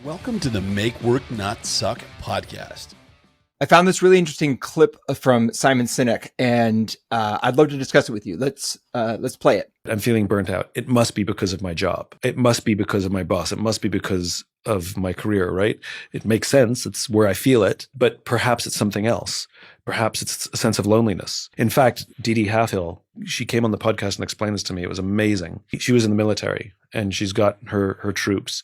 Welcome to the Make Work Not Suck podcast. I found this really interesting clip from Simon Sinek, and I'd love to discuss it with you. Let's play it. I'm feeling burnt out. It must be because of my job. It must be because of my boss. It must be because of my career, right? It makes sense. It's where I feel it, but perhaps it's something else. Perhaps it's a sense of loneliness. In fact, Dee Dee Halfhill, she came on the podcast and explained this to me. It was amazing. She was in the military and she's got her troops.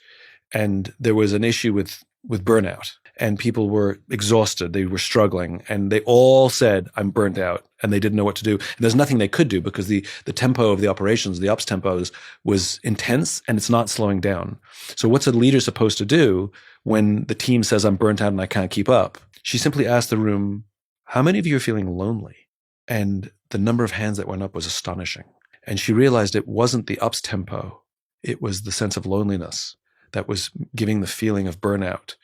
And there was an issue with burnout. And people were exhausted. They were struggling. And they all said, I'm burnt out. And they didn't know what to do. And there's nothing they could do because the tempo of the operations, the ops tempo was intense and it's not slowing down. So what's a leader supposed to do when the team says, I'm burnt out and I can't keep up? She simply asked the room, how many of you are feeling lonely? And the number of hands that went up was astonishing. And she realized it wasn't the ups tempo. It was the sense of loneliness that was giving the feeling of burnout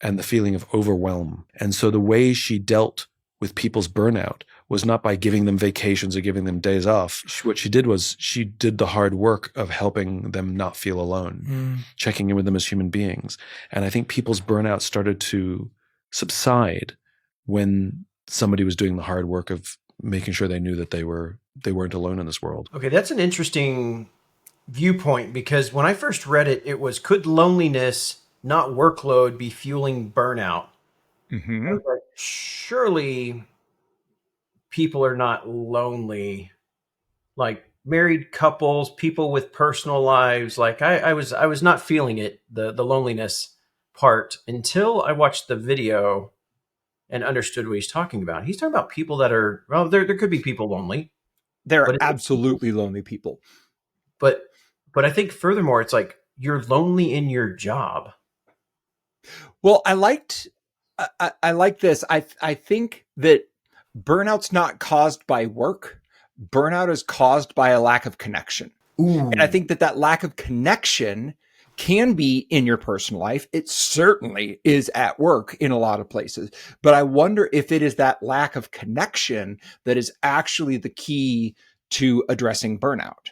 and the feeling of overwhelm. And so the way she dealt with people's burnout was not by giving them vacations or giving them days off. What she did was she did the hard work of helping them not feel alone, checking in with them as human beings. And I think people's burnout started to subside when somebody was doing the hard work of making sure they knew that they weren't alone in this world. Okay, that's an interesting viewpoint, because when I first read it, it was, could loneliness, not workload, be fueling burnout? Mm-hmm. I was like, surely people are not lonely. Like married couples, people with personal lives. Like I was not feeling it, the loneliness part, until I watched the video and understood what he's talking about. He's talking about people that are, well, there could be people lonely. There are absolutely lonely people. But I think furthermore, it's like you're lonely in your job. Well, I like this. I think that burnout's not caused by work. Burnout is caused by a lack of connection. Ooh. And I think that lack of connection can be in your personal life. It certainly is at work in a lot of places. But I wonder if it is that lack of connection that is actually the key to addressing burnout.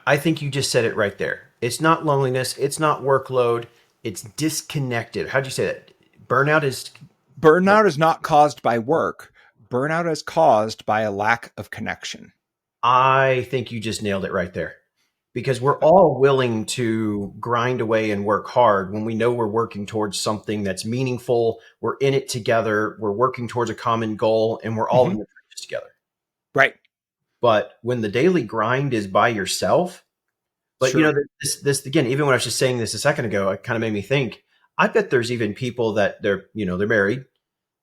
I think you just said it right there. It's not loneliness. It's not workload. It's disconnected. How'd you say that? Burnout is not caused by work. Burnout is caused by a lack of connection. I think you just nailed it right there. Because we're all willing to grind away and work hard when we know we're working towards something that's meaningful. We're in it together. We're working towards a common goal, and we're all in the trenches together. Right. But when the daily grind is by yourself, but Sure. you know, this again, even when I was just saying this a second ago, it kind of made me think, I bet there's even people that they're married,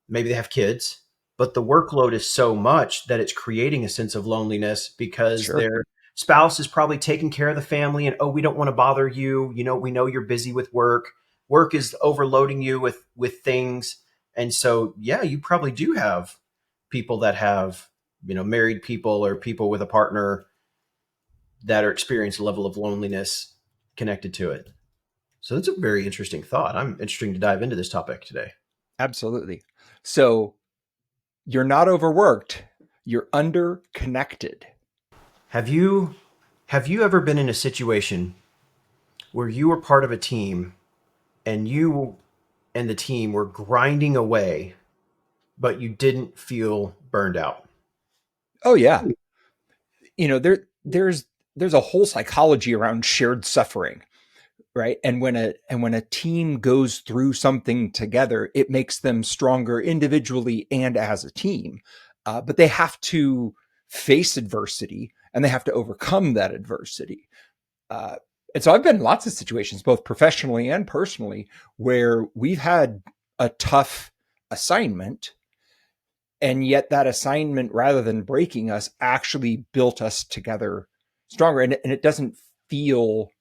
maybe they have kids, but the workload is so much that it's creating a sense of loneliness because Sure. their spouse is probably taking care of the family and, oh, we don't want to bother you. You know, we know you're busy with work. Work is overloading you with things. And so, yeah, you probably do have people that have, married people or people with a partner that are experiencing a level of loneliness connected to it. So that's a very interesting thought. I'm interested to dive into this topic today. Absolutely. So you're not overworked. You're underconnected. Have you ever been in a situation where you were part of a team and you and the team were grinding away, but you didn't feel burned out? Oh yeah. There's a whole psychology around shared suffering, right? And when a team goes through something together, it makes them stronger individually and as a team. But they have to face adversity and they have to overcome that adversity. And so I've been in lots of situations, both professionally and personally, where we've had a tough assignment, and yet that assignment, rather than breaking us, actually built us together stronger. And it doesn't feel,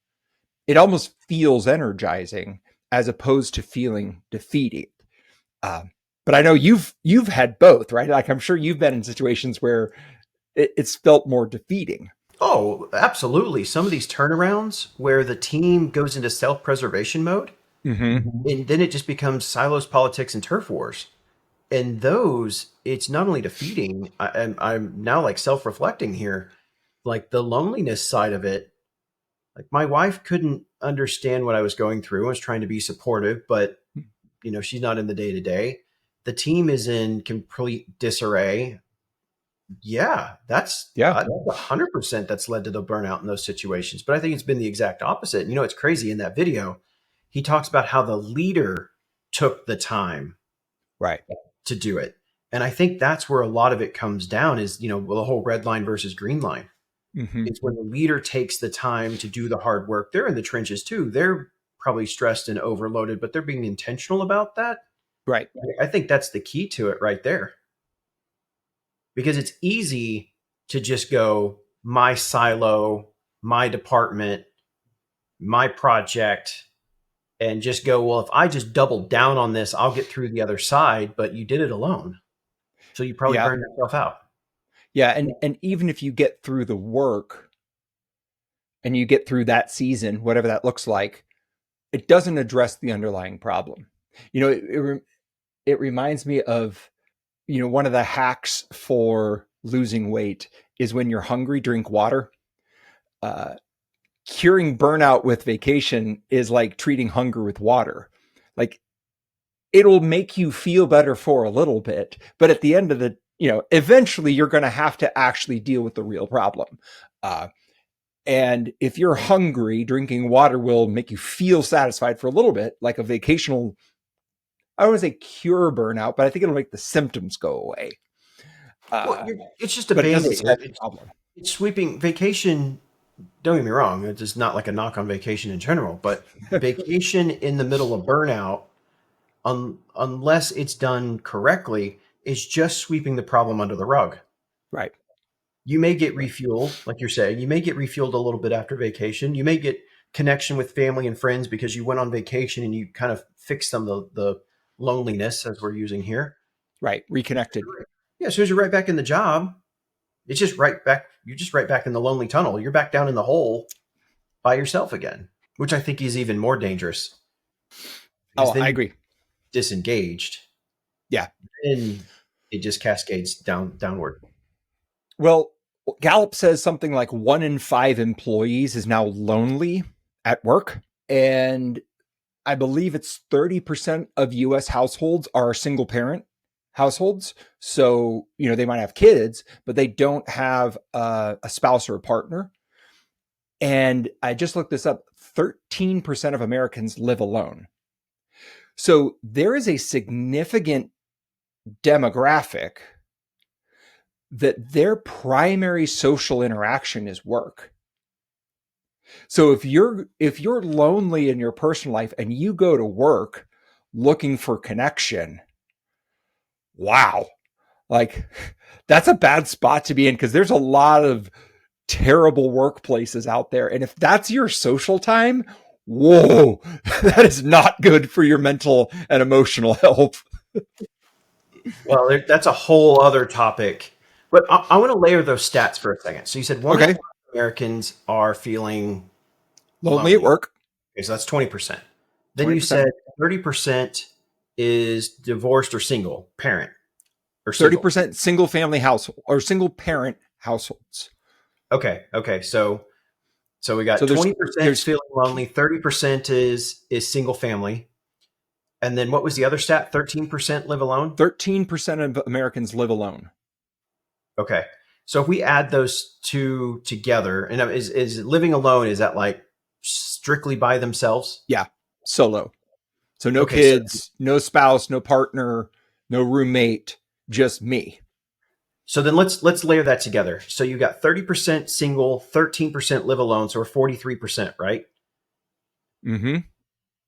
it almost feels energizing as opposed to feeling defeating. But I know you've had both, right? Like I'm sure you've been in situations where it's felt more defeating. Oh, absolutely. Some of these turnarounds where the team goes into self-preservation mode, and then it just becomes silos, politics, and turf wars. And those, it's not only defeating, I'm now like self-reflecting here, like the loneliness side of it Like my wife couldn't understand what I was going through. I was trying to be supportive, but she's not in the day to day. The team is in complete disarray. Yeah, that's 100% that's led to the burnout in those situations. But I think it's been the exact opposite. It's crazy. In that video, he talks about how the leader took the time to do it. And I think that's where a lot of it comes down is, the whole red line versus green line. Mm-hmm. It's when the leader takes the time to do the hard work. They're in the trenches too. They're probably stressed and overloaded, but they're being intentional about that. Right. I think that's the key to it right there. Because it's easy to just go, my silo, my department, my project, and just go, well, if I just double down on this, I'll get through the other side. But you did it alone. So you probably burned yourself out. Yeah. And even if you get through the work and you get through that season, whatever that looks like, it doesn't address the underlying problem. It reminds me of, one of the hacks for losing weight is when you're hungry, drink water. Curing burnout with vacation is like treating hunger with water. Like it'll make you feel better for a little bit, but at the end of the, eventually you're going to have to actually deal with the real problem. And if you're hungry, drinking water will make you feel satisfied for a little bit, like a vacational, I don't want to say cure burnout, but I think it'll make the symptoms go away. It's just a Band-Aid. It's sweeping vacation. Don't get me wrong. It's just not like a knock on vacation in general, but vacation in the middle of burnout, unless it's done correctly, is just sweeping the problem under the rug. Right. You may get refueled, like you're saying. You may get refueled a little bit after vacation. You may get connection with family and friends because you went on vacation and you kind of fixed some of the loneliness, as we're using here. Right. Reconnected. Yeah. As soon as you're right back in the job, it's just right back. You're just right back in the lonely tunnel. You're back down in the hole by yourself again, which I think is even more dangerous. Oh, I agree. Disengaged. Yeah. And it just cascades downward. Well, Gallup says something like 1 in 5 employees is now lonely at work. And I believe it's 30% of US households are single parent households. So, they might have kids, but they don't have a spouse or a partner. And I just looked this up. 13% of Americans live alone. So there is a significant demographic that their primary social interaction is work. So if you're lonely in your personal life and you go to work looking for connection, wow, like that's a bad spot to be in because there's a lot of terrible workplaces out there. And if that's your social time, whoa, that is not good for your mental and emotional health. Well, that's a whole other topic. But I want to layer those stats for a second. So you said one in 5 Americans are feeling lonely at work. Okay, so that's 20%. Then 20%. You said 30% is divorced or single parent. Or 30% single family household or single parent households. Okay. So we got 20% is feeling lonely, 30% is single family. And then what was the other stat? 13% live alone? 13% of Americans live alone. Okay. So if we add those two together, and is living alone, is that like strictly by themselves? Yeah. Solo. So no kids, no spouse, no partner, no roommate, just me. So then let's layer that together. So you got 30% single, 13% live alone. So we're 43%, right? Mm-hmm.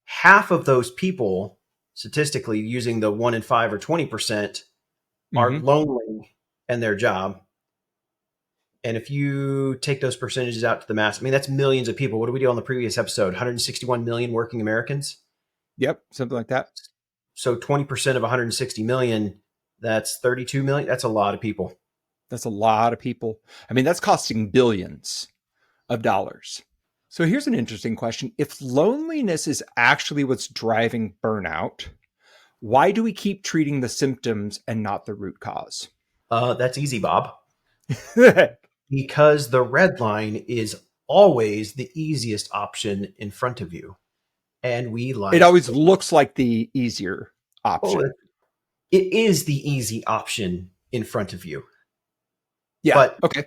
Half of those people, statistically, using the 1 in 5 or 20%, are lonely in their job. And if you take those percentages out to the mass, I mean, that's millions of people. What did we do on the previous episode? 161 million working Americans? Yep, something like that. So 20% of 160 million, that's 32 million. That's a lot of people. That's a lot of people. I mean, that's costing billions of dollars. So here's an interesting question. If loneliness is actually what's driving burnout, why do we keep treating the symptoms and not the root cause? That's easy, Bob. Because the red line is always the easiest option in front of you. And we like It always looks like the easier oh, option. it is the easy option in front of you. Yeah. But Okay.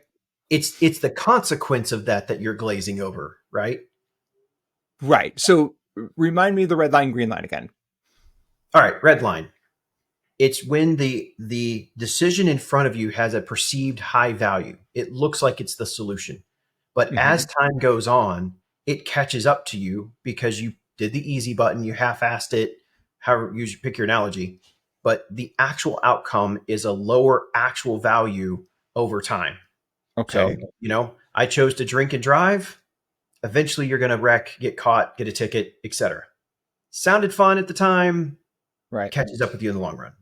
it's the consequence of that you're glazing over, right? Right. So remind me of the red line, green line again. All right, red line. It's when the decision in front of you has a perceived high value. It looks like it's the solution. But as time goes on, it catches up to you because you did the easy button, you half-assed it, however you pick your analogy. But the actual outcome is a lower actual value over time. Okay. So, I chose to drink and drive. Eventually you're going to wreck, get caught, get a ticket, etc. Sounded fun at the time, Right. catches up with you in the long run.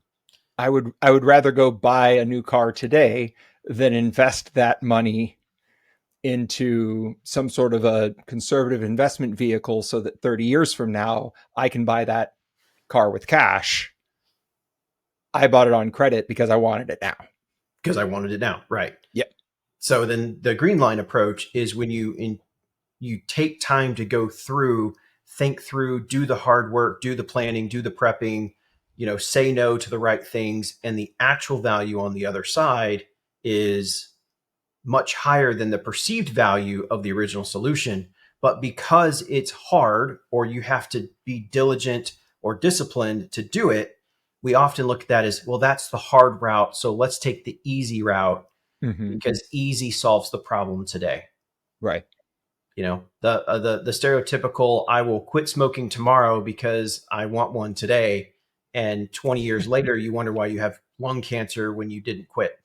I would rather go buy a new car today than invest that money into some sort of a conservative investment vehicle so that 30 years from now I can buy that car with cash. I bought it on credit because I wanted it now. Because I wanted it now. Right. Yep. So then the green line approach is when you take time to go through, think through, do the hard work, do the planning, do the prepping, say no to the right things. And the actual value on the other side is much higher than the perceived value of the original solution. But because it's hard, or you have to be diligent or disciplined to do it, we often look at that as, well, that's the hard route. So let's take the easy route because easy solves the problem today. Right. The stereotypical, I will quit smoking tomorrow because I want one today. And 20 years later, you wonder why you have lung cancer when you didn't quit.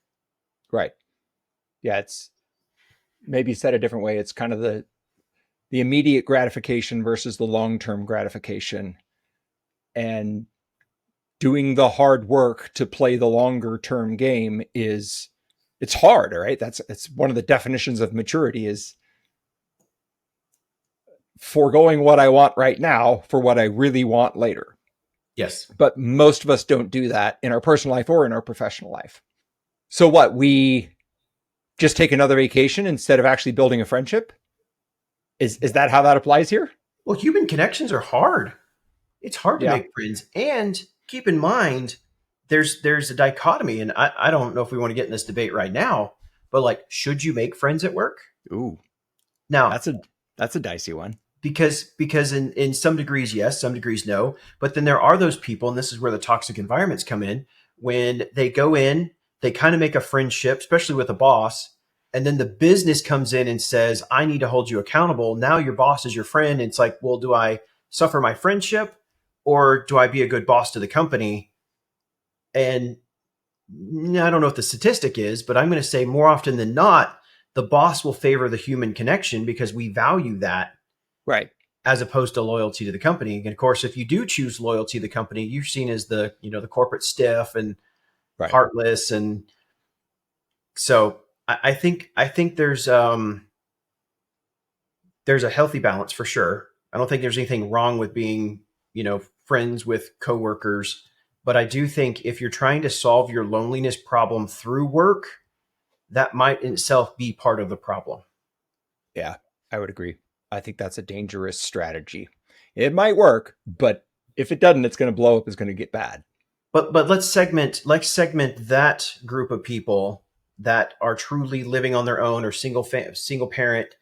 Right. Yeah. It's maybe said a different way. It's kind of the immediate gratification versus the long-term gratification, and doing the hard work to play the longer term game it's hard. Right. It's one of the definitions of maturity is foregoing what I want right now for what I really want later. Yes. But most of us don't do that in our personal life or in our professional life. So what, we just take another vacation instead of actually building a friendship? Is that how that applies here? Well, human connections are hard. It's hard to make friends. And keep in mind, there's a dichotomy, and I don't know if we want to get in this debate right now, but like, should you make friends at work? Ooh. Now that's a dicey one. Because in some degrees, yes, some degrees, no. But then there are those people, and this is where the toxic environments come in, when they go in, they kind of make a friendship, especially with a boss. And then the business comes in and says, I need to hold you accountable. Now your boss is your friend. It's like, well, do I suffer my friendship or do I be a good boss to the company? And I don't know what the statistic is, but I'm going to say more often than not, the boss will favor the human connection because we value that. Right. As opposed to loyalty to the company. And of course, if you do choose loyalty to the company, you're seen as the corporate stiff and heartless. And so I think there's a healthy balance for sure. I don't think there's anything wrong with being, friends with coworkers, but I do think if you're trying to solve your loneliness problem through work, that might in itself be part of the problem. Yeah, I would agree. I think that's a dangerous strategy. It might work, but if it doesn't, it's going to blow up. It's going to get bad. But let's segment that group of people that are truly living on their own or single parent,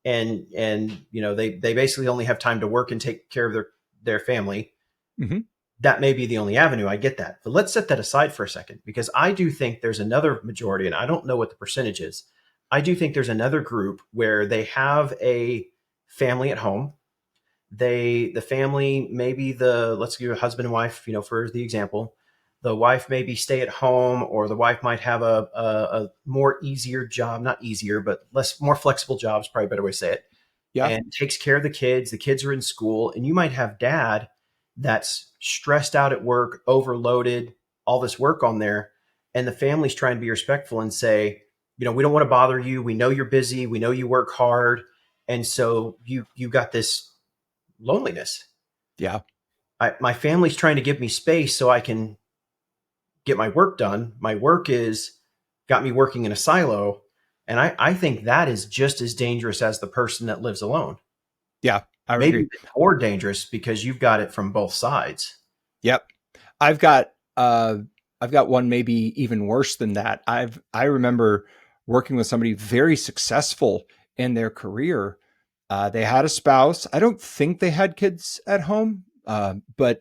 and they basically only have time to work and take care of their family. Mm-hmm. That may be the only avenue. I get that, but let's set that aside for a second, because I do think there's another majority, and I don't know what the percentage is. I do think there's another group where they have a family at home. The family, maybe let's give a husband and wife, for the example, the wife maybe stay at home, or the wife might have a more easier job, not easier, but more flexible jobs, probably a better way to say it. Yeah. And takes care of the kids. The kids are in school, and you might have dad that's stressed out at work, overloaded, all this work on there. And the family's trying to be respectful and say, we don't want to bother you. We know you're busy. We know you work hard. And so you got this loneliness. Yeah. My family's trying to give me space so I can get my work done. My work got me working in a silo. And I think that is just as dangerous as the person that lives alone. Yeah, I would Maybe agree. more dangerous because you've got it from both sides. Yep. I've got uh I've got one maybe even worse than that. I remember working with somebody very successful in their career. They had a spouse. I don't think they had kids at home, but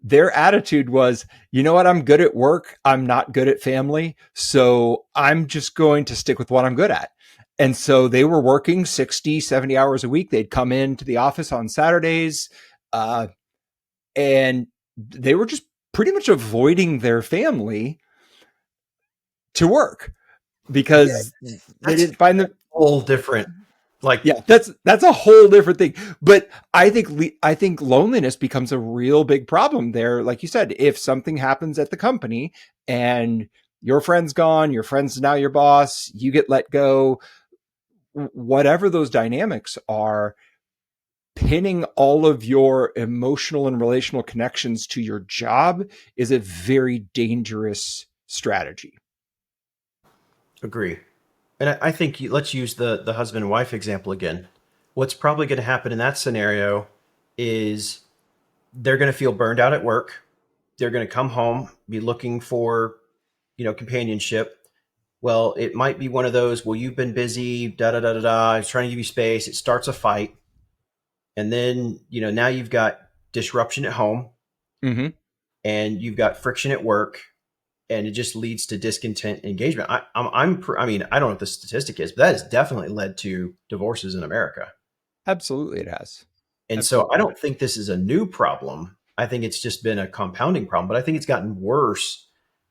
their attitude was, you know what, I'm good at work. I'm not good at family. So I'm just going to stick with what I'm good at. And so they were working 60, 70 hours a week. They'd come into the office on Saturdays, uh, and they were just pretty much avoiding their family to work Yeah, because they that's didn't find the whole different. Like, yeah, that's a whole different thing. But I think loneliness becomes a real big problem there. Like you said, if something happens at the company and your friend's gone, your friend's now your boss, you get let go, whatever those dynamics are, pinning all of your emotional and relational connections to your job is a very dangerous strategy. agree. And I think let's use the husband and wife example again. What's probably going to happen in that scenario is they're going to feel burned out at work. They're going to come home, be looking for, companionship. Well, it might be one of those, well, you've been busy, da da da da da. I was trying to give you space. It starts a fight. And then, now you've got disruption at home Mm-hmm. and you've got friction at work, and it just leads to discontent and engagement. I mean, I don't know what the statistic is, but that has definitely led to divorces in America. Absolutely, it has. And so I Absolutely. don't think this is a new problem. I think it's just been a compounding problem, but I think it's gotten worse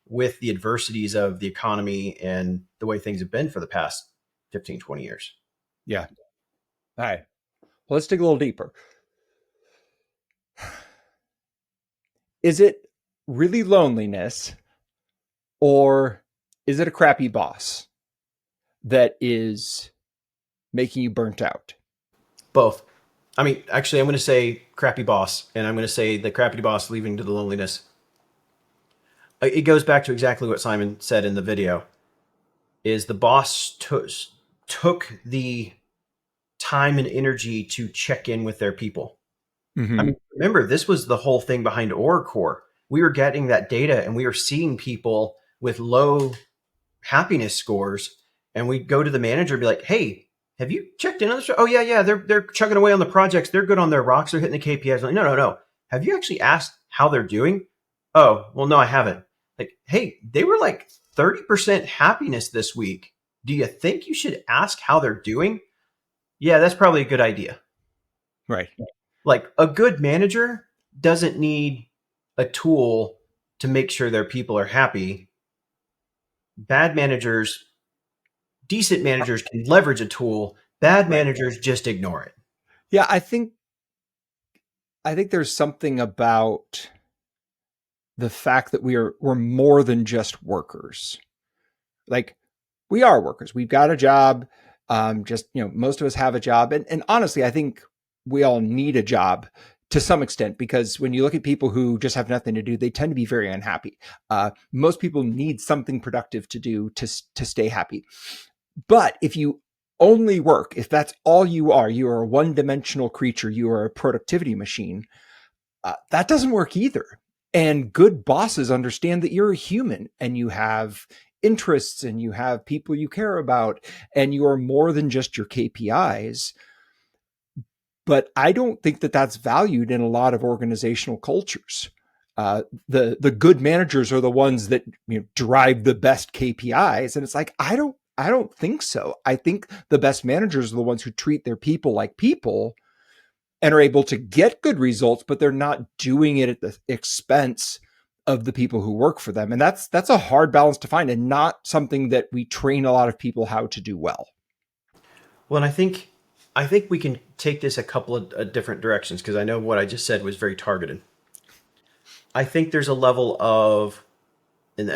with the adversities of the economy and the way things have been for the past 15, 20 years. Yeah. All right. Well, let's dig a little deeper. Is it really loneliness, or is it a crappy boss that is making you burnt out? Both. I mean, actually, I'm going to say crappy boss, and I'm going to say the crappy boss leading to the loneliness. It goes back to exactly what Simon said in the video is the boss took the time and energy to check in with their people. I Mm-hmm. mean, remember, this was the whole thing behind OraCore. We were getting that data and we were seeing people with low happiness scores, and we'd go to the manager and be like, "Hey, have you checked in on this? Oh yeah, yeah, they're chugging away on the projects. They're good on their rocks. They're hitting the KPIs." Like, no, no, no. Have you actually asked how they're doing? Oh, well, no, I haven't. Like, hey, they were like 30% happiness this week. Do you think you should ask how they're doing? Yeah, that's probably a good idea. Right. Like a good manager doesn't need a tool to make sure their people are happy. Bad managers, decent managers can leverage a tool. Bad Right. managers just ignore it. Yeah, I think there's something about the fact that we're more than just workers. Like, we are workers. We've got a job. Just, most of us have a job. And honestly, I think we all need a job to some extent, because when you look at people who just have nothing to do, they tend to be very unhappy. Most people need something productive to do to stay happy. But if you only work, if that's all you are a one-dimensional creature, you are a productivity machine, that doesn't work either. And good bosses understand that you're a human and you have interests and you have people you care about, and you are more than just your KPIs. But I don't think that that's valued in a lot of organizational cultures. The good managers are the ones that drive the best KPIs, and it's like, I don't think so. I think the best managers are the ones who treat their people like people and are able to get good results, but they're not doing it at the expense of the people who work for them. And that's a hard balance to find, and not something that we train a lot of people how to do well. Well, and I think we can take this a couple of different directions because I know what I just said was very targeted. I think there's a level of, and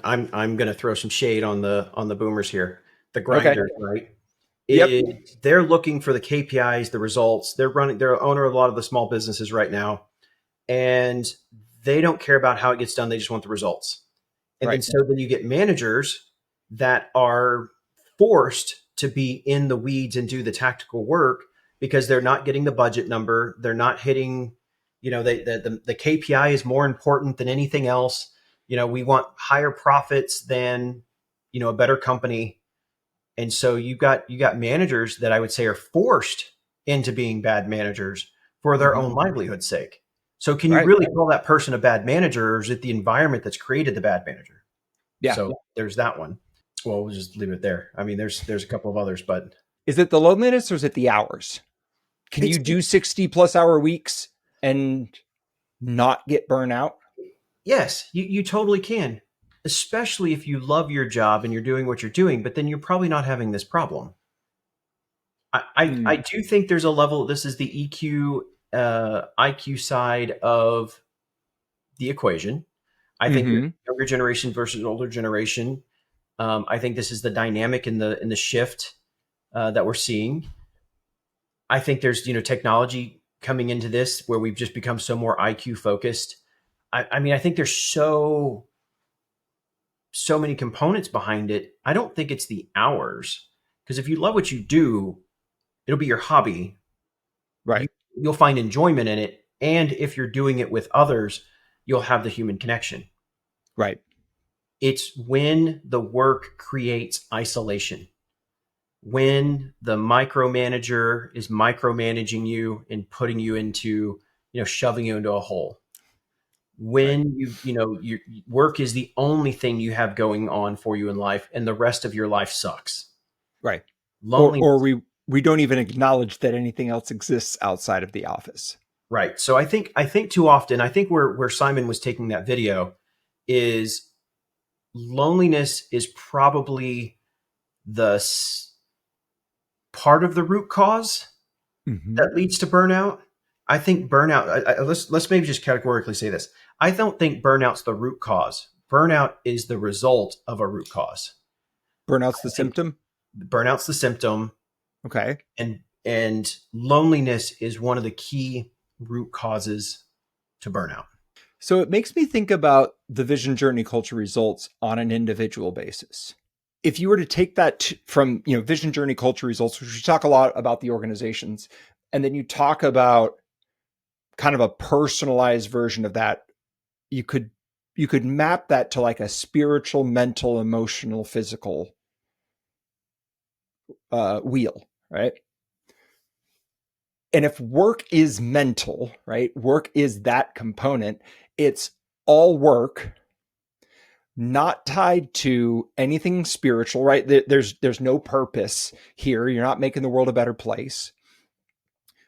I'm going to throw some shade on the boomers here, the Okay. grinders, right? Yep. They're looking for the KPIs, the results. They're owner of a lot of the small businesses right now, and they don't care about how it gets done. They just want the results. And then Right. so then you get managers that are forced to be in the weeds and do the tactical work because they're not getting the budget number. They're not hitting, the KPI is more important than anything else. We want higher profits than, a better company. And so you got managers that I would say are forced into being bad managers for their own livelihood's sake. So can you really call that person a bad manager, or is it the environment that's created the bad manager? Yeah. So there's that one. Well, we'll just leave it there. I mean, there's a couple of others, but is it the loneliness or is it the hours? Can you do 60+ hour weeks and not get burnout? Yes, you totally can, especially if you love your job and you're doing what you're doing, but then you're probably not having this problem. I do think there's a level, this is the EQ, IQ side of the equation. I think younger generation versus older generation. I think this is the dynamic in the shift that we're seeing. I think there's technology coming into this where we've just become so more IQ focused. I mean, I think there's so many components behind it. I don't think it's the hours, because if you love what you do, it'll be your hobby. Right. You'll find enjoyment in it. And if you're doing it with others, you'll have the human connection. Right. It's when the work creates isolation, when the micromanager is micromanaging you and putting you into, shoving you into a hole. When your work is the only thing you have going on for you in life, and the rest of your life sucks. Right. Loneliness. Or we don't even acknowledge that anything else exists outside of the office. Right. So I think too often, I think where Simon was taking that video is loneliness is probably the part of the root cause that leads to burnout. I think burnout, let's maybe just categorically say this. I don't think burnout's the root cause. Burnout is the result of a root cause. Burnout's the symptom? Burnout's the symptom. Okay. And loneliness is one of the key root causes to burnout. So it makes me think about the vision, journey, culture, results on an individual basis. If you were to take that from, vision, journey, culture, results, which we talk a lot about the organizations, and then you talk about kind of a personalized version of that, you could map that to like a spiritual, mental, emotional, physical wheel, right? And if work is mental, right? Work is that component. It's all work, not tied to anything spiritual, right? There's no purpose here. You're not making the world a better place.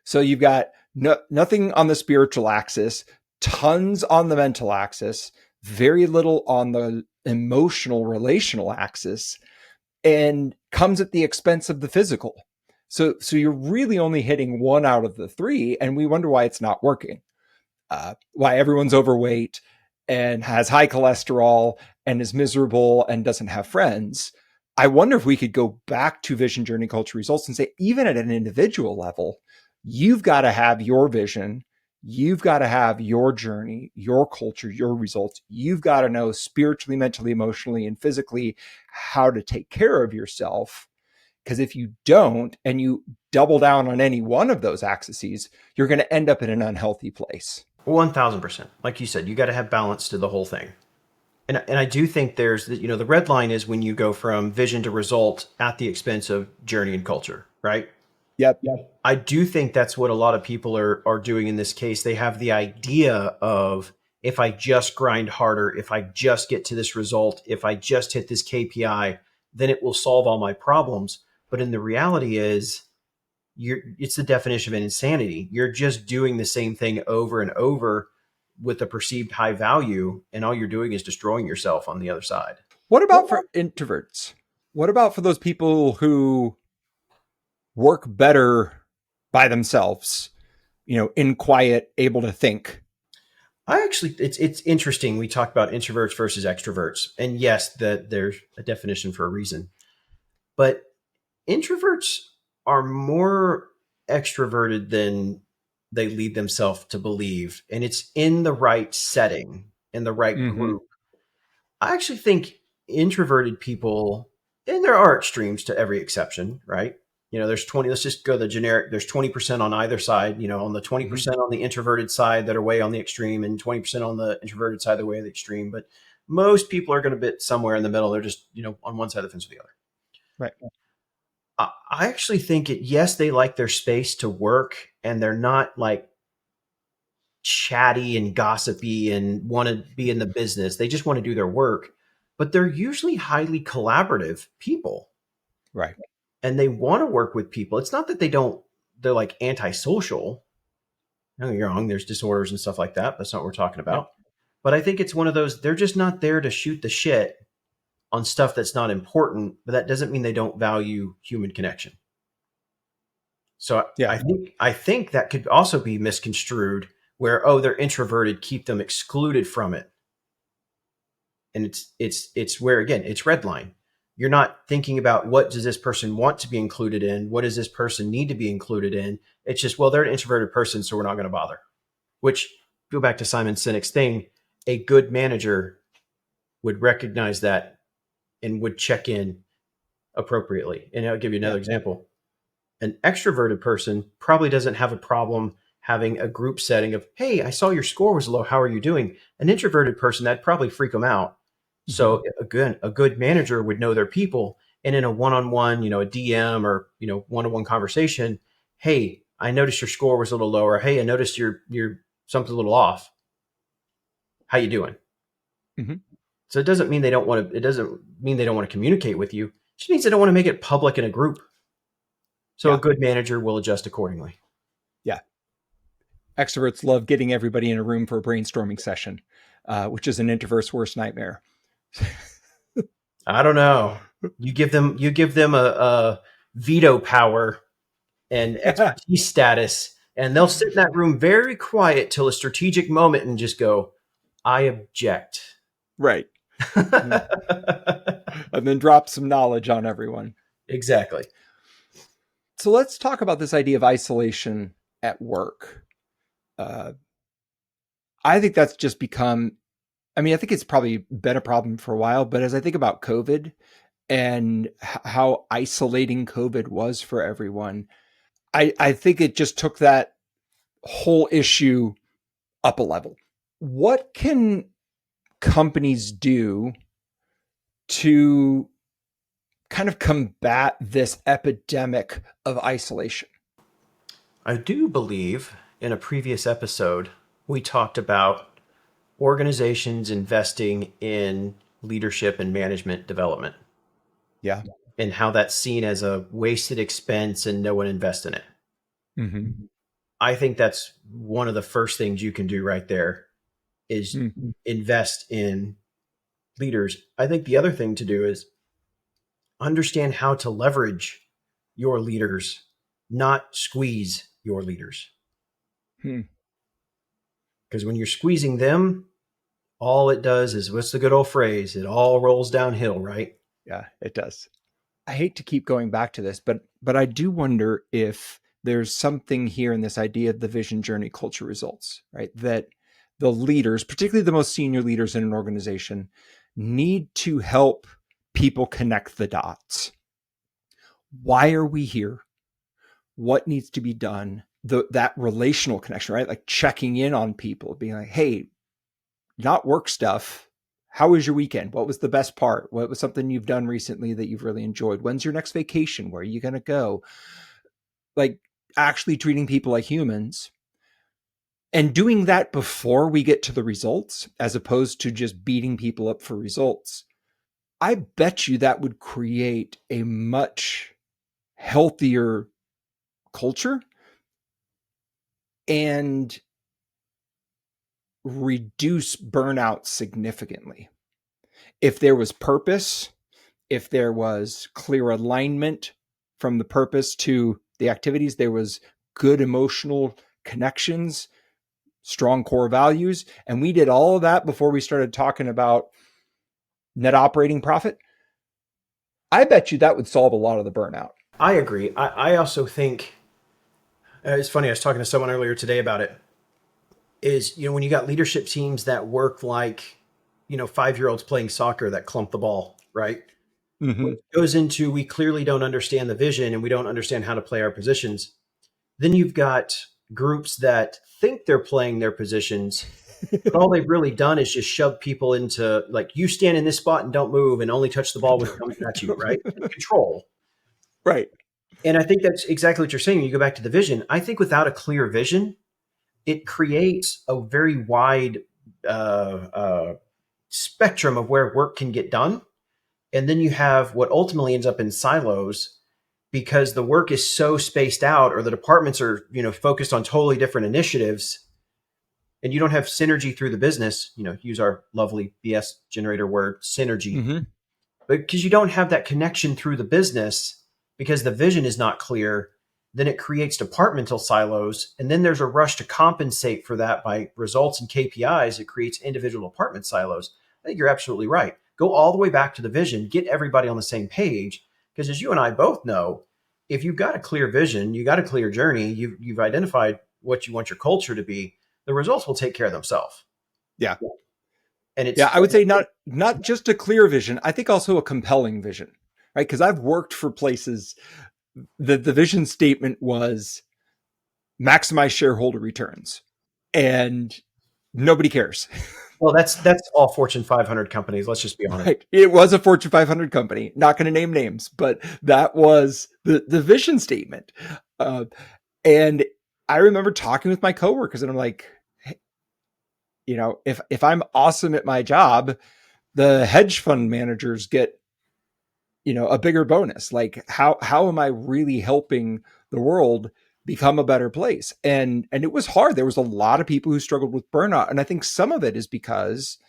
So you've got nothing on the spiritual axis, tons on the mental axis, very little on the emotional, relational axis, and comes at the expense of the physical. So you're really only hitting one out of the three, and we wonder why it's not working. Why everyone's overweight and has high cholesterol and is miserable and doesn't have friends. I wonder if we could go back to vision, journey, culture, results and say, even at an individual level, you've got to have your vision. You've got to have your journey, your culture, your results. You've got to know spiritually, mentally, emotionally, and physically how to take care of yourself. Because if you don't, and you double down on any one of those axes, you're going to end up in an unhealthy place. 1000%. Like you said, you got to have balance to the whole thing. And I do think there's, the red line is when you go from vision to result at the expense of journey and culture, right? Yep. I do think that's what a lot of people are doing in this case. They have the idea of, if I just grind harder, if I just get to this result, if I just hit this KPI, then it will solve all my problems. But in the reality is, it's the definition of insanity. You're just doing the same thing over and over with a perceived high value, and all you're doing is destroying yourself on the other side. What about for introverts? What about for those people who work better by themselves, in quiet, able to think? It's interesting. We talk about introverts versus extroverts, and yes, that there's a definition for a reason, but introverts are more extroverted than they lead themselves to believe. And it's in the right setting, in the right group. I actually think introverted people And there are extremes to every exception, right? There's 20, let's just go the generic. There's 20% on either side, on the 20% on the introverted side that are way on the extreme, and 20% on the introverted side that are way on the extreme. But most people are going to be somewhere in the middle. They're just, on one side of the fence or the other. Right. I actually think yes, they like their space to work, and they're not like chatty and gossipy and want to be in the business. They just want to do their work, but they're usually highly collaborative people. Right. And they want to work with people. It's not that they're like antisocial. Don't get me wrong, there's disorders and stuff like that. That's not what we're talking about. Right. But I think it's one of those, they're just not there to shoot the shit on stuff that's not important, but that doesn't mean they don't value human connection. So yeah. I think that could also be misconstrued where, they're introverted, keep them excluded from it. And it's where, again, it's red line. You're not thinking about what does this person want to be included in? What does this person need to be included in? It's just, well, they're an introverted person, so we're not going to bother. Which, go back to Simon Sinek's thing, a good manager would recognize that and would check in appropriately. And I'll give you another example. An extroverted person probably doesn't have a problem having a group setting of, hey, I saw your score was low. How are you doing? An introverted person, that'd probably freak them out. So again, a good manager would know their people, and in a one-on-one, a DM or, one-on-one conversation, hey, I noticed your score was a little lower. Hey, I noticed you're something a little off. How you doing? Mm-hmm. So it doesn't mean they don't want to communicate with you. It just means they don't want to make it public in a group. So a good manager will adjust accordingly. Yeah. Extroverts love getting everybody in a room for a brainstorming session, which is an introvert's worst nightmare. I don't know. You give them a veto power and expertise status, and they'll sit in that room very quiet till a strategic moment and just go, I object. Right. And then drop some knowledge on everyone. Exactly. So let's talk about this idea of isolation at work. I think that's just become, I think it's probably been a problem for a while, but as I think about COVID and how isolating COVID was for everyone, I think it just took that whole issue up a level. What can companies do to kind of combat this epidemic of isolation? I do believe in a previous episode, we talked about organizations investing in leadership and management development. Yeah. And how that's seen as a wasted expense and no one invests in it. Mm-hmm. I think that's one of the first things you can do right there is invest in leaders. I think the other thing to do is understand how to leverage your leaders, not squeeze your leaders. Because when you're squeezing them, all it does is, what's the good old phrase? It all rolls downhill, right? Yeah, it does. I hate to keep going back to this, but I do wonder if there's something here in this idea of the vision, journey, culture, results, right? That the leaders, particularly the most senior leaders in an organization, need to help people connect the dots. Why are we here? What needs to be done? That relational connection, right? Like checking in on people, being like, hey, not work stuff. How was your weekend? What was the best part? What was something you've done recently that you've really enjoyed? When's your next vacation? Where are you going to go? Like actually treating people like humans and doing that before we get to the results, as opposed to just beating people up for results. I bet you that would create a much healthier culture and reduce burnout significantly. If there was purpose, if there was clear alignment from the purpose to the activities, there was good emotional connections, strong core values, and we did all of that before we started talking about net operating profit, I bet you that would solve a lot of the burnout. I agree. I also think, it's funny, I was talking to someone earlier today about it, is, when you got leadership teams that work like, 5-year-olds playing soccer that clump the ball, right? Mhm. Goes into, we clearly don't understand the vision and we don't understand how to play our positions. Then you've got groups that think they're playing their positions, but all they've really done is just shove people into, like, you stand in this spot and don't move and only touch the ball when it comes at you, right? And control. Right. And I think that's exactly what you're saying. You go back to the vision. I think without a clear vision, it creates a very wide spectrum of where work can get done. And then you have what ultimately ends up in silos, because the work is so spaced out, or the departments are, focused on totally different initiatives, and you don't have synergy through the business, use our lovely BS generator word, synergy. Mhm. But because you don't have that connection through the business, because the vision is not clear, then it creates departmental silos. And then there's a rush to compensate for that by results and KPIs. It creates individual department silos. I think you're absolutely right. Go all the way back to the vision, get everybody on the same page. Because as you and I both know, if you've got a clear vision, you got a clear journey, you've identified what you want your culture to be, the results will take care of themselves. Yeah. And it's, Yeah, I would say not just a clear vision. I think also a compelling vision, right? Because I've worked for places. The vision statement was maximize shareholder returns, and nobody cares. well, that's all Fortune 500 companies. Let's just be honest. Right? It was a Fortune 500 company. Not going to name names, but that was the vision statement. And I remember talking with my coworkers, and I'm like, hey, if I'm awesome at my job, the hedge fund managers get a bigger bonus. Like how am I really helping the world become a better place? And it was hard. There was a lot of people who struggled with burnout, and I think some of it is because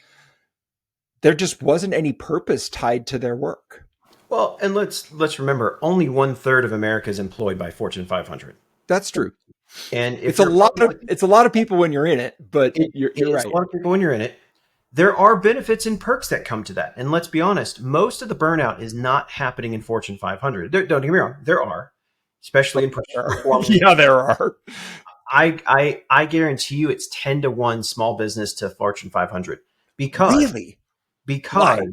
there just wasn't any purpose tied to their work. Well, and let's remember, only 1/3 of America is employed by Fortune 500. That's true. And if It's a you're lot of people when you're in it, but it you're is right. a lot of people when you're in it. There are benefits and perks that come to that. And let's be honest, most of the burnout is not happening in Fortune 500. Don't get me wrong, there are, especially in performance. Yeah, there are. I guarantee you it's 10-to-1 small business to Fortune 500, because Really? because Why?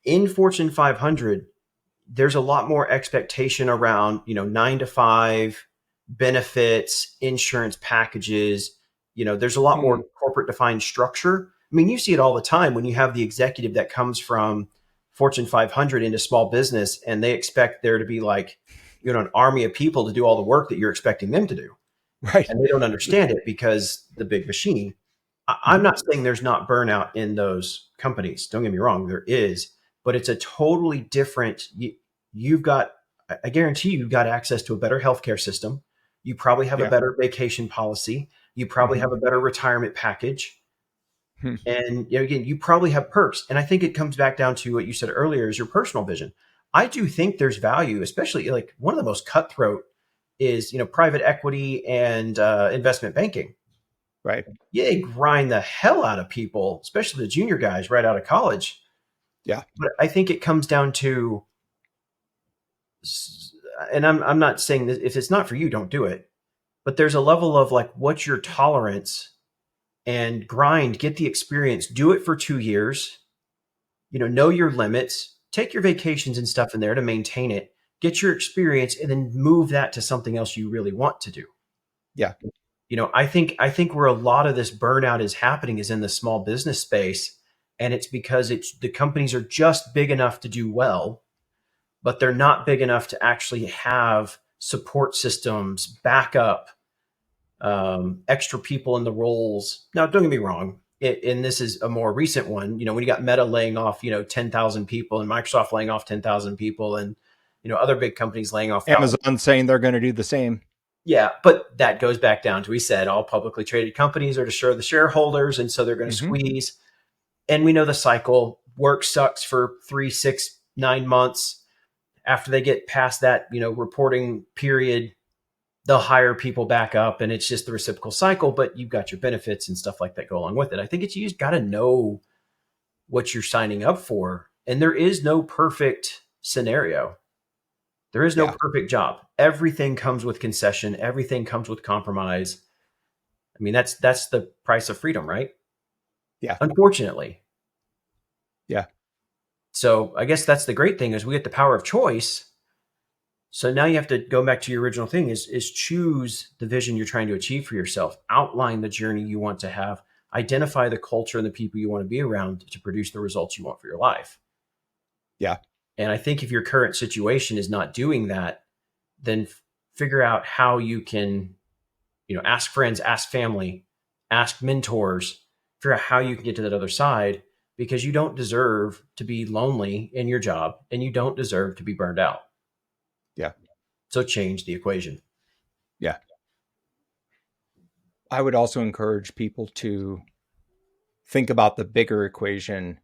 in Fortune 500 there's a lot more expectation around, 9 to 5 benefits, insurance packages. There's a lot more corporate defined structure. I mean, you see it all the time when you have the executive that comes from Fortune 500 into small business, and they expect there to be like, an army of people to do all the work that you're expecting them to do. Right. And they don't understand it because the big machine. I'm not saying there's not burnout in those companies. Don't get me wrong, there is, but it's a totally different. You've got, I guarantee you've got access to a better healthcare system. You probably have a Yeah. better vacation policy. You probably have a better retirement package. Hmm. And again, you probably have perks. And I think it comes back down to what you said earlier, is your personal vision. I do think there's value, especially like one of the most cutthroat is, private equity and investment banking. Right. Yeah, they grind the hell out of people, especially the junior guys right out of college. Yeah. But I think it comes down to, and I'm not saying that if it's not for you, don't do it. But there's a level of like, what's your tolerance, and grind, get the experience, do it for 2 years, know your limits, take your vacations and stuff in there to maintain it, get your experience, and then move that to something else you really want to do. Yeah. I think where a lot of this burnout is happening is in the small business space. And it's because the companies are just big enough to do well, but they're not big enough to actually have support systems, backup, extra people in the roles. Now, don't get me wrong. And this is a more recent one, when you got Meta laying off, 10,000 people, and Microsoft laying off 10,000 people, and, other big companies laying off Amazon saying they're going to do the same. Yeah, but that goes back down to, we said all publicly traded companies are to serve the shareholders, and so they're going to squeeze. And we know the cycle. Work sucks for 3, 6, 9 months. After they get past that, reporting period, they'll hire people back up, and it's just the reciprocal cycle. But you've got your benefits and stuff like that go along with it. I think you just got to know what you're signing up for, and there is no perfect scenario. There is no perfect job. Everything comes with concession. Everything comes with compromise. I mean, that's the price of freedom, right? Yeah. Unfortunately. Yeah. So I guess that's the great thing is we get the power of choice. So now you have to go back to your original thing is choose the vision you're trying to achieve for yourself, outline the journey you want to have, identify the culture and the people you want to be around to produce the results you want for your life. Yeah. And I think if your current situation is not doing that, then figure out how you can, ask friends, ask family, ask mentors, figure out how you can get to that other side, because you don't deserve to be lonely in your job and you don't deserve to be burned out. Yeah. So change the equation. Yeah. I would also encourage people to think about the bigger equation,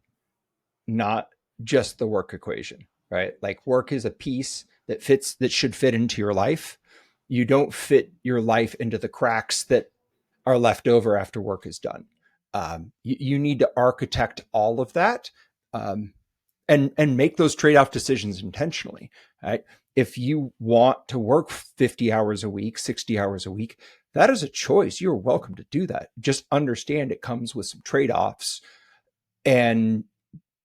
not just the work equation, right? Like work is a piece that should fit into your life. You don't fit your life into the cracks that are left over after work is done. You need to architect all of that, and make those trade-off decisions intentionally, right? If you want to work 50 hours a week, 60 hours a week, that is a choice. You're welcome to do that. Just understand it comes with some trade-offs, and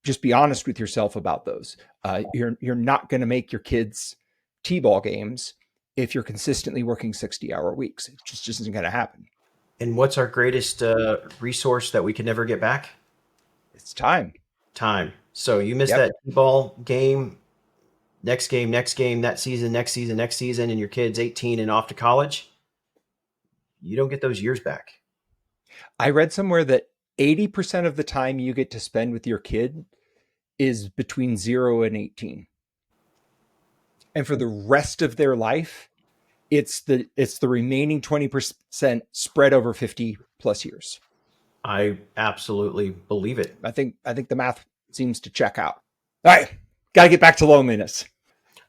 just be honest with yourself about those. You're not going to make your kids t-ball games if you're consistently working 60-hour weeks. It just isn't going to happen. And what's our greatest resource that we can never get back? It's time. Time. So you miss Yep. that ball game, next game, that season, next season, and your kid's 18 and off to college. You don't get those years back. I read somewhere that 80% of the time you get to spend with your kid is between 0 and 18. And for the rest of their life, it's the remaining 20% spread over 50 plus years. I absolutely believe it. I think the math seems to check out. All right, got to get back to loneliness.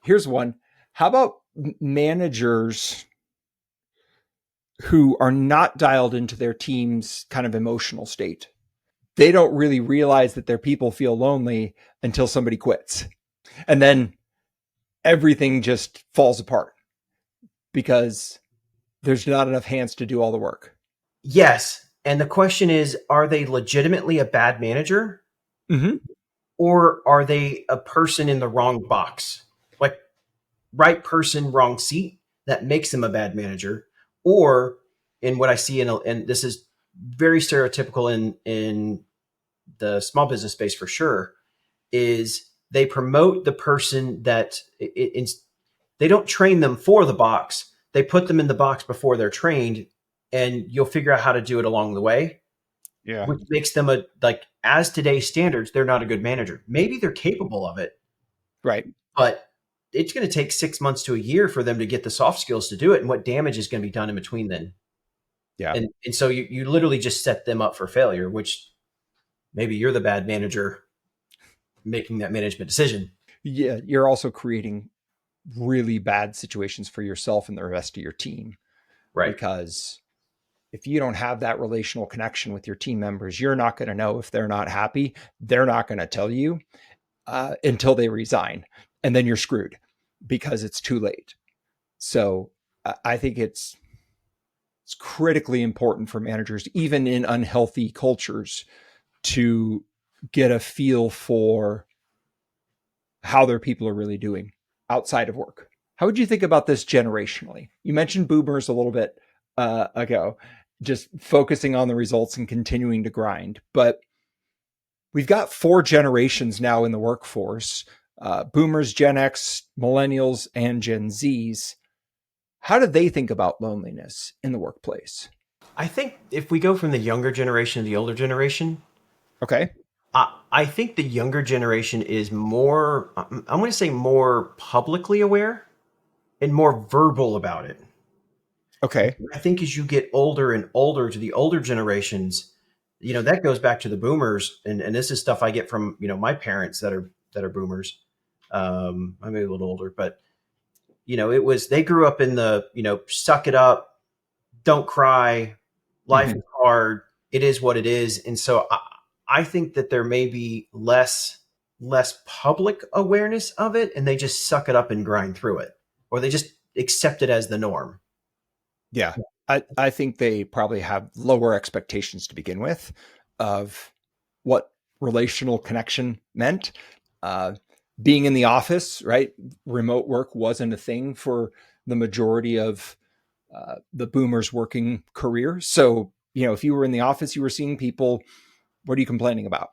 Here's one. How about managers who are not dialed into their team's kind of emotional state? They don't really realize that their people feel lonely until somebody quits. And then everything just falls apart because there's not enough hands to do all the work. Yes. And the question is, are they legitimately a bad manager? Mm-hmm. Or are they a person in the wrong box? Like right person, wrong seat that makes them a bad manager? Or in what I see and this is very stereotypical in the small business space for sure, is they promote the person that they don't train them for the box. They put them in the box before they're trained, and you'll figure out how to do it along the way. Yeah. Which makes them as today's standards, they're not a good manager. Maybe they're capable of it, Right. but it's going to take 6 months to a year for them to get the soft skills to do it. And what damage is going to be done in between then? Yeah. And so you literally just set them up for failure, which maybe you're the bad manager making that management decision. Yeah. You're also creating really bad situations for yourself and the rest of your team. Right. Because if you don't have that relational connection with your team members, you're not going to know if they're not happy. They're not going to tell you until they resign. And then you're screwed because it's too late. So I think it's critically important for managers, even in unhealthy cultures, to get a feel for how their people are really doing outside of work. How would you think about this generationally? You mentioned boomers a little bit ago, just focusing on the results and continuing to grind. But we've got 4 generations now in the workforce, boomers, Gen X, millennials, and Gen Zs. How do they think about loneliness in the workplace? I think if we go from the younger generation to the older generation, Okay. I think the younger generation is more, I'm going to say more publicly aware and more verbal about it. Okay. I think as you get older and older to the older generations, that goes back to the boomers. And this is stuff I get from, my parents that are boomers. I'm maybe a little older, but they grew up in the, suck it up, don't cry, life is hard, it is what it is. And so I think that there may be less public awareness of it, and they just suck it up and grind through it, or they just accept it as the norm. Yeah. I think they probably have lower expectations to begin with of what relational connection meant. Being in the office, right? Remote work wasn't a thing for the majority of the boomers' working career. So, if you were in the office, you were seeing people. What are you complaining about?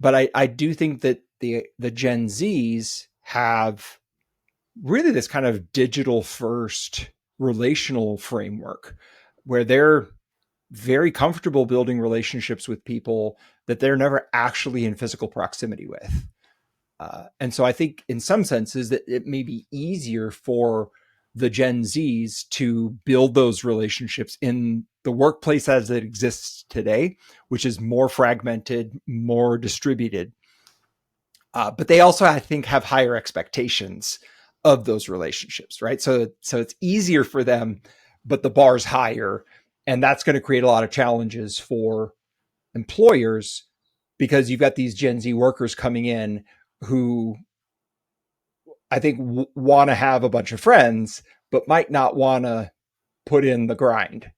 But I do think that the Gen Zs have really this kind of digital first relational framework where they're very comfortable building relationships with people that they're never actually in physical proximity with. And so I think in some senses that it may be easier for the Gen Zs to build those relationships in the workplace as it exists today, which is more fragmented, more distributed. But they also, I think, have higher expectations of those relationships, right? So it's easier for them, but the bar's higher. And that's going to create a lot of challenges for employers because you've got these Gen Z workers coming in who I think want to have a bunch of friends, but might not want to put in the grind.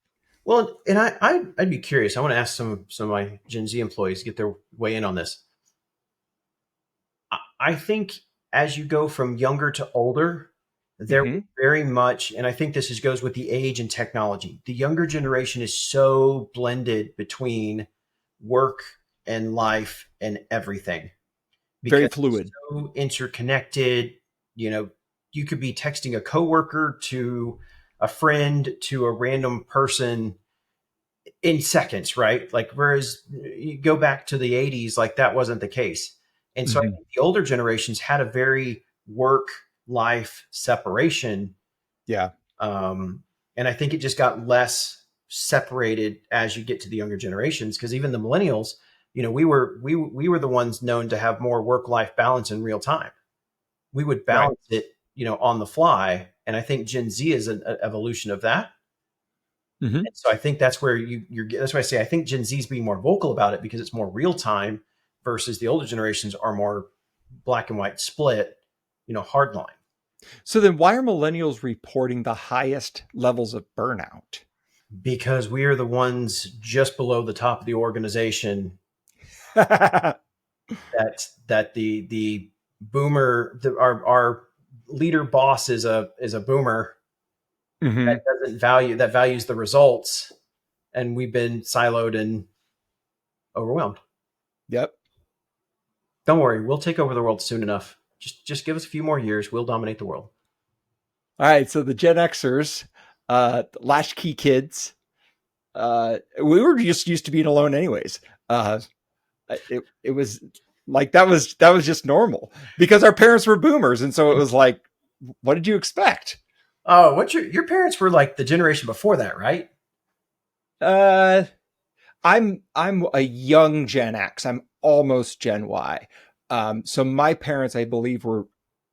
Well, and I'd be curious. I want to ask some of my Gen Z employees to get their way in on this. I think as you go from younger to older, there Mm-hmm. very much, and I think this goes with the age and technology. The younger generation is so blended between work and life and everything Very because it's fluid. so interconnected. You know, you could be texting a coworker to a friend to a random person in seconds, right? Like, whereas you go back to the 80s, like that wasn't the case. And so I Mm-hmm. think the older generations had a very work life separation. Yeah. And I think it just got less separated as you get to the younger generations. Cause even the millennials, we were the ones known to have more work life balance in real time. We would Right. balance it, on the fly. And I think Gen Z is an evolution of that. Mm-hmm. And so I think that's where that's why I say I think Gen Z is being more vocal about it because it's more real time versus the older generations are more black and white split, hard line. So then why are millennials reporting the highest levels of burnout? Because we are the ones just below the top of the organization that the boomer our leader boss is a boomer Mm-hmm. that values the results, and we've been siloed and overwhelmed. Yep. Don't worry, we'll take over the world soon enough. Just give us a few more years. We'll dominate the world. All right. So the Gen Xers, latchkey kids, we were just used to being alone anyways. It was like that was just normal because our parents were boomers. And so it was like, what did you expect? Oh, what's your parents were like the generation before that, right? Uh, I'm a young Gen X. I'm almost Gen Y. So my parents, I believe, were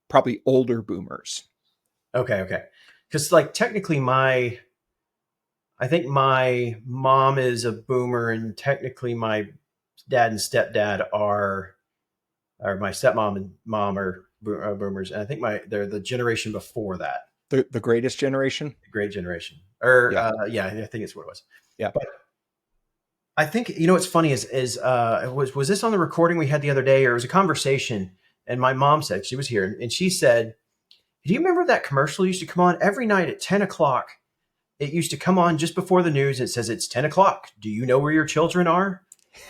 probably older boomers. Okay. Because like technically, I think my mom is a boomer, and technically my dad and stepdad or my stepmom and mom are boomers, and I think they're the generation before that, The greatest generation. the great generation. Or Yeah. yeah, I think it's what it was. Yeah. But I think what's funny is was this on the recording we had the other day, or it was a conversation? And my mom said she was here, and she said, "Do you remember that commercial used to come on every night at 10 o'clock? It used to come on just before the news. It says it's 10 o'clock. Do you know where your children are?"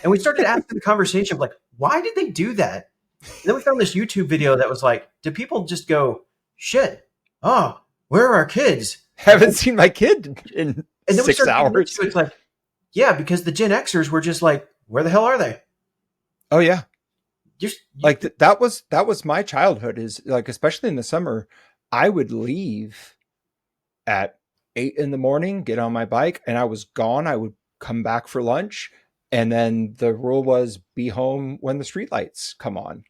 And we started asking the conversation of like, why did they do that? And then we found this YouTube video that was like, did people just go, shit? Oh, where are our kids? Haven't seen my kid in And then we 6 started getting hours. into it. It's like, yeah, because the Gen Xers were just like, where the hell are they? Oh yeah. Just Like that was my childhood is like, especially in the summer, I would leave at 8 in the morning, get on my bike, and I was gone. I would come back for lunch. And then the rule was be home when the streetlights come on.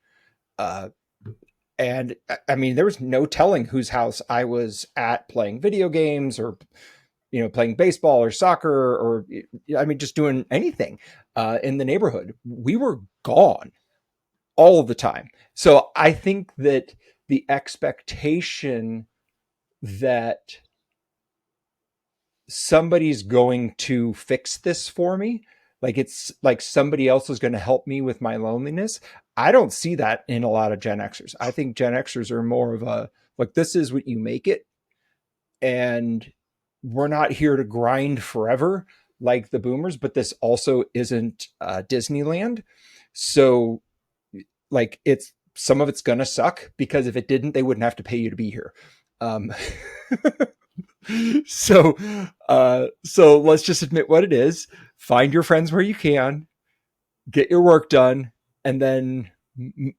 Uh, and I mean, there was no telling whose house I was at playing video games or, playing baseball or soccer or, I mean, just doing anything in the neighborhood. We were gone all of the time. So I think that the expectation that somebody's going to fix this for me, Like it's like somebody else is going to help me with my loneliness. I don't see that in a lot of Gen Xers. I think Gen Xers are more of a, like, this is what you make it. And we're not here to grind forever like the boomers, but this also isn't Disneyland. So like it's, some of it's going to suck, because if it didn't, they wouldn't have to pay you to be here. Um, so let's just admit what it is. Find your friends where you can, get your work done, and then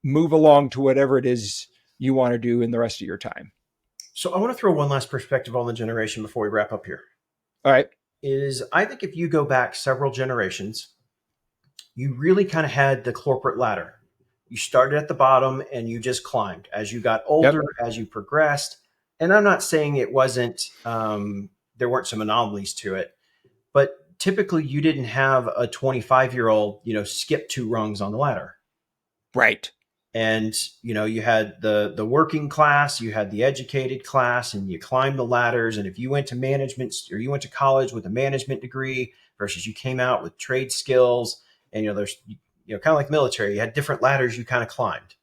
move along to whatever it is you want to do in the rest of your time. So I want to throw one last perspective on the generation before we wrap up here. All right. Is I think if you go back several generations, you really kind of had the corporate ladder. You started at the bottom and you just climbed as you got older, as you progressed. And I'm not saying it wasn't, there weren't some anomalies to it, but typically you didn't have a 25-year-old, skip 2 rungs on the ladder. Right. And, you had the working class, you had the educated class, and you climbed the ladders. And if you went to management, or you went to college with a management degree versus you came out with trade skills, and, there's, kind of like military, you had different ladders you kind of climbed.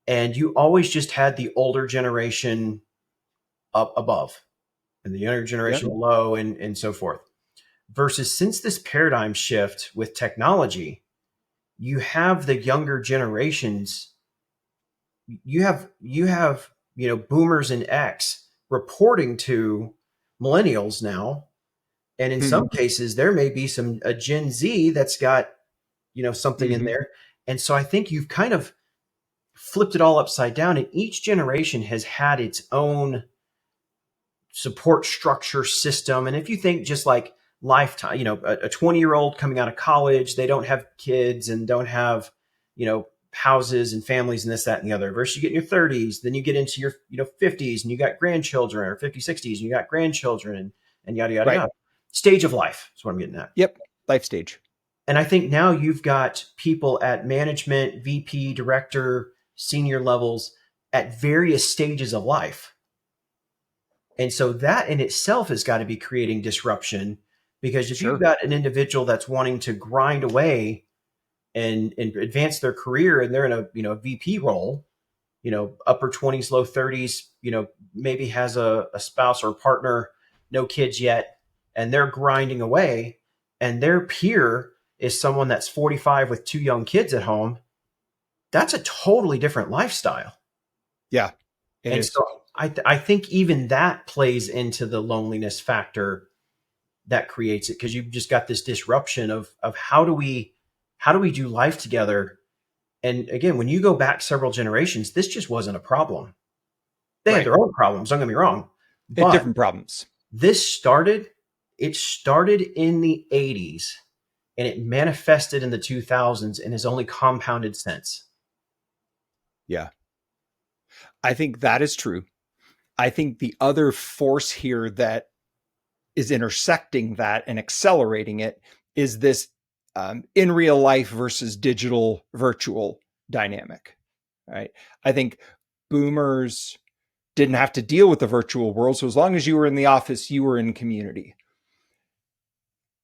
And you always just had the older generation up above and the younger generation below, and so forth. Versus since this paradigm shift with technology, you have the younger generations. You have boomers and X reporting to millennials now. And in some cases, there may be a Gen Z that's got, something in there. And so I think you've kind of flipped it all upside down, and each generation has had its own support structure system. And if you think just like lifetime, a 20-year-old coming out of college, they don't have kids and don't have, houses and families and this, that, and the other, versus you get in your 30s, then you get into your, 50s and you got grandchildren, or 50s, 60s, and you got grandchildren, and yada, yada, yada. Stage of life is what I'm getting at. Yep. Life stage. And I think now you've got people at management, VP, director, senior levels at various stages of life. And so that in itself has got to be creating disruption, because if you've got an individual that's wanting to grind away and advance their career, and they're in a VP role, upper 20s, low 30s, maybe has a spouse or a partner, no kids yet, and they're grinding away, and their peer is someone that's 45 with 2 young kids at home, that's a totally different lifestyle. Yeah. And so I think even that plays into the loneliness factor that creates it, because you've just got this disruption of how do we do life together. And again, when you go back several generations, this just wasn't a problem. They had their own problems, don't get me wrong. But different problems. It started in the 80s, and it manifested in the 2000s and has only compounded since. Yeah. I think that is true. I think the other force here that is intersecting that and accelerating it is this in real life versus digital virtual dynamic, right? I think boomers didn't have to deal with the virtual world. So as long as you were in the office, you were in community.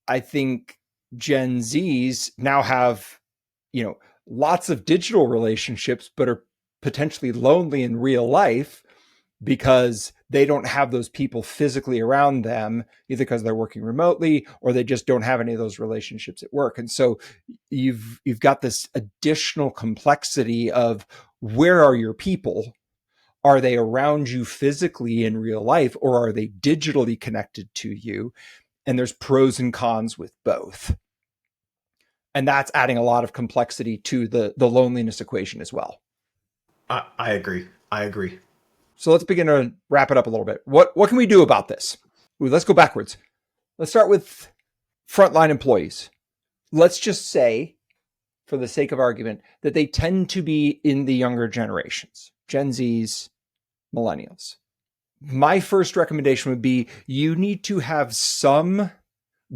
I think Gen Zs now have, lots of digital relationships, but are potentially lonely in real life because they don't have those people physically around them, either because they're working remotely or they just don't have any of those relationships at work. And so you've got this additional complexity of, where are your people? Are they around you physically in real life, or are they digitally connected to you? And there's pros and cons with both. And that's adding a lot of complexity to the loneliness equation as well. I agree. So let's begin to wrap it up a little bit. What can we do about this? Let's go backwards. Let's start with frontline employees. Let's just say, for the sake of argument, that they tend to be in the younger generations, Gen Zs, millennials. My first recommendation would be, you need to have some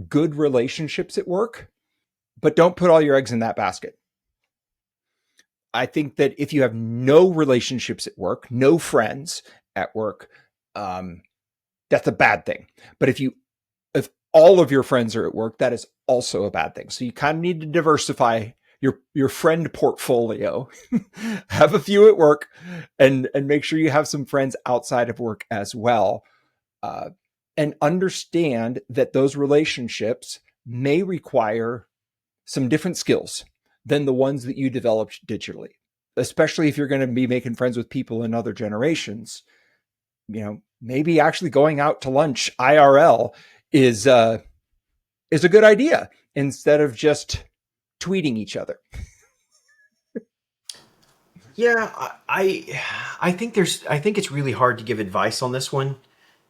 good relationships at work, but don't put all your eggs in that basket. I think that if you have no relationships at work, no friends at work, that's a bad thing. But if all of your friends are at work, that is also a bad thing. So you kind of need to diversify your friend portfolio. Have a few at work, and make sure you have some friends outside of work as well. And understand that those relationships may require some different skills than the ones that you developed digitally, especially if you're going to be making friends with people in other generations. Maybe actually going out to lunch IRL is a good idea instead of just tweeting each other. Yeah, I think it's really hard to give advice on this one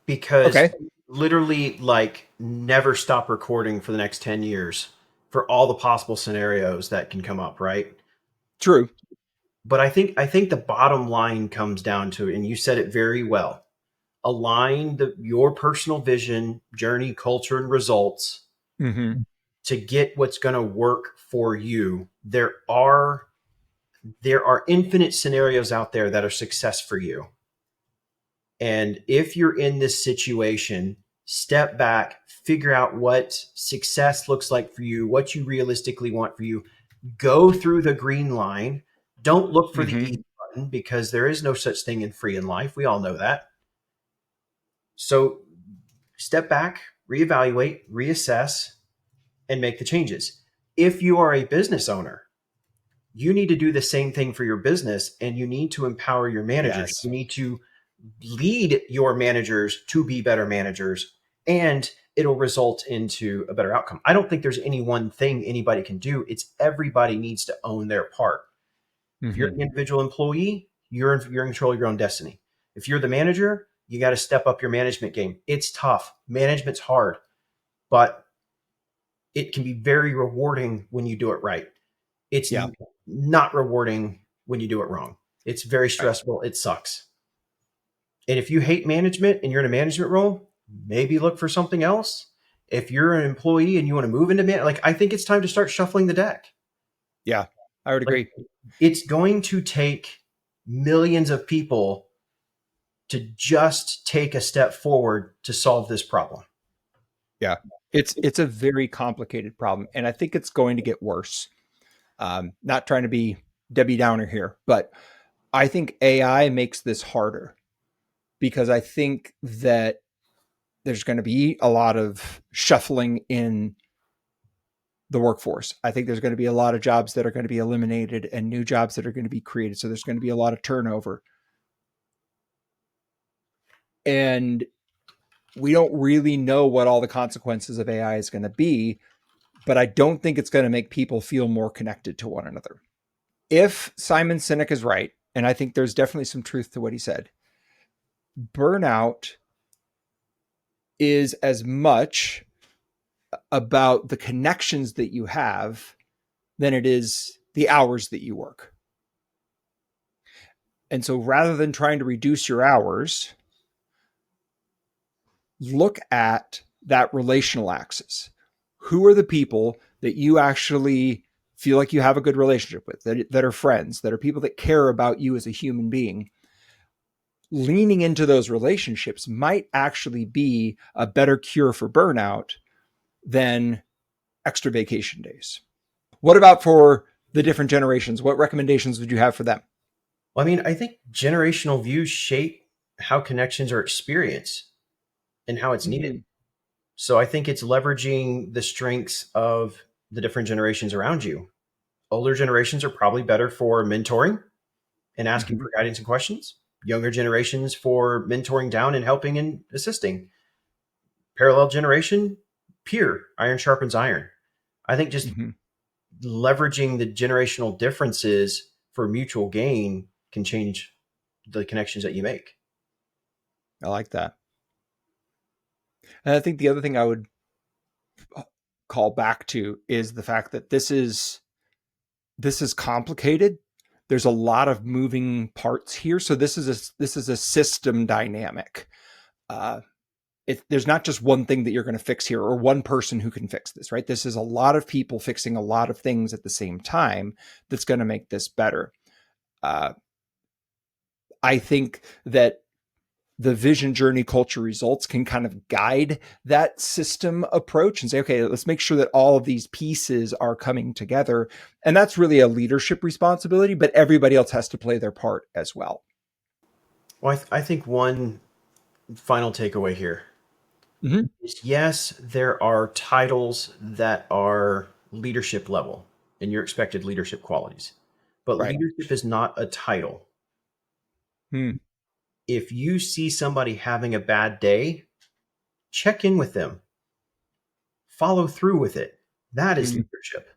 because Okay. literally like never stop recording for the next 10 years for all the possible scenarios that can come up, right? True. But I think the bottom line comes down to, and you said it very well, align your personal vision, journey, culture, and results Mm-hmm. to get what's going to work for you. There are infinite scenarios out there that are success for you. And if you're in this situation, step back, figure out what success looks like for you, what you realistically want for you. Go through the green line. Don't look for the Mm-hmm. easy button because there is no such thing in free in life. We all know that. So step back, reevaluate, reassess, and make the changes. If you are a business owner, you need to do the same thing for your business, and you need to empower your managers. Yes. You need to lead your managers to be better managers, and it'll result into a better outcome. I don't think there's any one thing anybody can do. It's everybody needs to own their part. If you're Mm-hmm. an individual employee, you're in control of your own destiny. If you're the manager, you got to step up your management game. It's tough. Management's hard, but it can be very rewarding when you do it right. It's Yeah. not rewarding when you do it wrong. It's very Right. stressful. It sucks. And if you hate management and you're in a management role, maybe look for something else. If you're an employee and you want to move into like I think it's time to start shuffling the deck. Yeah. I would Like agree. it's going to take millions of people to just take a step forward to solve this problem. Yeah. It's a very complicated problem, and I think it's going to get worse. Not trying to be Debbie Downer here, but I think AI makes this harder because I think that there's going to be a lot of shuffling in the workforce. I think there's going to be a lot of jobs that are going to be eliminated and new jobs that are going to be created. So there's going to be a lot of turnover. And we don't really know what all the consequences of AI is going to be, but I don't think it's going to make people feel more connected to one another. If Simon Sinek is right, and I think there's definitely some truth to what he said, burnout is as much about the connections that you have than it is the hours that you work. And so rather than trying to reduce your hours, look at that relational axis. Who are the people that you actually feel like you have a good relationship with, that are friends, that are people that care about you as a human being? Leaning into those relationships might actually be a better cure for burnout than extra vacation days. What about for the different generations? What recommendations would you have for them? Well, I mean, I think generational views shape how connections are experienced and how it's needed. Mm-hmm. So I think it's leveraging the strengths of the different generations around you. Older generations are probably better for mentoring and asking Mm-hmm. for guidance and questions. Younger generations for mentoring down and helping and assisting. Parallel generation, peer, iron sharpens iron. I think just Mm-hmm. leveraging the generational differences for mutual gain can change the connections that you make. I like that. And I think the other thing I would call back to is the fact that this is complicated. There's a lot of moving parts here, so this is a system dynamic. There's not just one thing that you're going to fix here or one person who can fix this, right? This is a lot of people fixing a lot of things at the same time that's going to make this better. I think that the vision, journey, culture, results can kind of guide that system approach and say, okay, let's make sure that all of these pieces are coming together. And that's really a leadership responsibility, but everybody else has to play their part as well. Well, I think one final takeaway here is, yes, there are titles that are leadership level and your expected leadership qualities, but Right. leadership is not a title. If you see somebody having a bad day, check in with them. Follow through with it. That is leadership.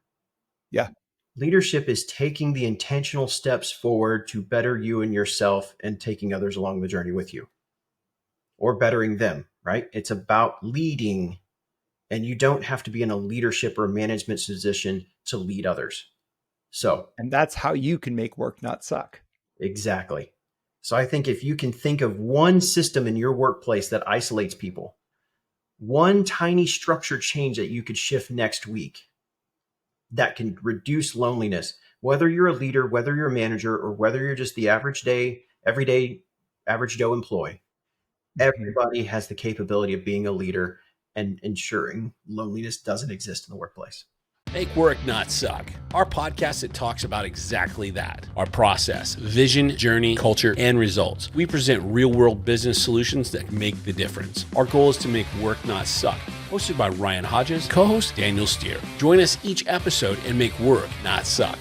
Yeah. Leadership is taking the intentional steps forward to better you and yourself and taking others along the journey with you or bettering them, right? It's about leading, and you don't have to be in a leadership or management position to lead others. And that's how you can make work not suck. Exactly. So I think if you can think of one system in your workplace that isolates people, one tiny structure change that you could shift next week that can reduce loneliness, whether you're a leader, whether you're a manager, or whether you're just the everyday average Joe employee, everybody has the capability of being a leader and ensuring loneliness doesn't exist in the workplace. Make work not suck. Our podcast that talks about exactly that. Our process, vision, journey, culture, and results. We present real-world business solutions that make the difference. Our goal is to make work not suck. Hosted by Ryan Hodges, co-host Daniel Steer. Join us each episode and make work not suck.